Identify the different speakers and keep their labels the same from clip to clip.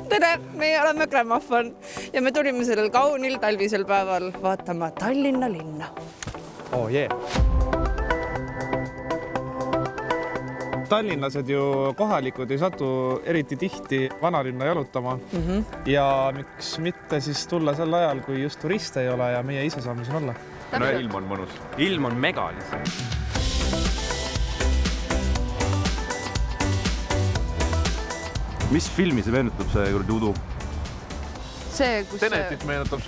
Speaker 1: Tere, meie oleme Grammofon ja me tulime sellel kaunil talvisel päeval vaatama Tallinna linna.
Speaker 2: Oh jee. Tallinlased ju kohalikud ei satu eriti tihti vanalinna jalutama. Ja miks mitte siis tulla sel ajal, kui just turiste ei ole ja meie ise saame siin olla.
Speaker 3: No ilm on mõnus. Ilm on mega lihtsalt. Mis filmi see meenutab see kuradi udu?
Speaker 1: See, kus...
Speaker 2: Tenetit meenutab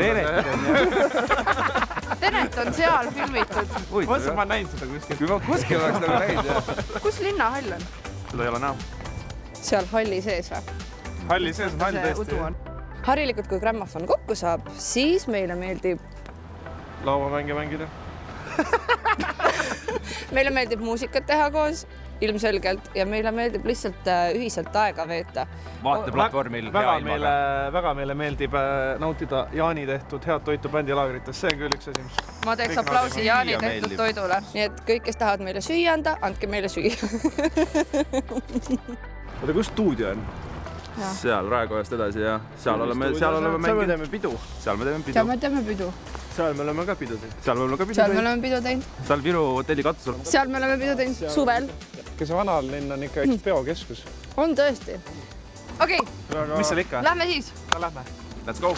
Speaker 1: Tenet on seal filmitud.
Speaker 2: Mõtlesin, ma näin seda kuskil.
Speaker 3: Kuskil oleks nagu näinud, jah.
Speaker 1: Kus linnahall on?
Speaker 3: Seda ei ole näha.
Speaker 1: Seal halli sees või?
Speaker 2: Halli sees on hall tõesti.
Speaker 1: Harilikult, kui Grammofon kokku saab, siis meile meeldib...
Speaker 2: Lauamänge mängida.
Speaker 1: Meile meeldib muusikat teha koos, ilmselgelt, ja meile meeldib lihtsalt ühiselt aega veeta.
Speaker 3: Vaateplatvormil
Speaker 2: hea ilmaga. Väga meile meeldib nautida Jaani tehtud head toitu bändilaagrites. See on küll üks asi.
Speaker 1: Ma teeks aplausi Jaani tehtud toidule. Nii et kõik, kes tahavad meile süüa anda, andke meile süüa.
Speaker 2: Oota, kus stuudio on?
Speaker 3: Seal Raekojast edasi ja seal oleme mänginud.
Speaker 2: Seal me teeme pidu.
Speaker 3: Seal me teeme pidu.
Speaker 1: Seal me teeme pidu.
Speaker 2: Seal me oleme ka pidu teinud.
Speaker 3: Seal me oleme ka pidu
Speaker 1: teinud. Seal me oleme pidu teinud.
Speaker 3: Seal Viru hotelli katusel.
Speaker 1: Seal me oleme pidu teinud suvel.
Speaker 2: See vanalinn on ikka peokeskus.
Speaker 1: On tõesti. Okei.
Speaker 2: Mis seal ikka?
Speaker 1: Lähme siis.
Speaker 2: Lähme.
Speaker 3: Let's go!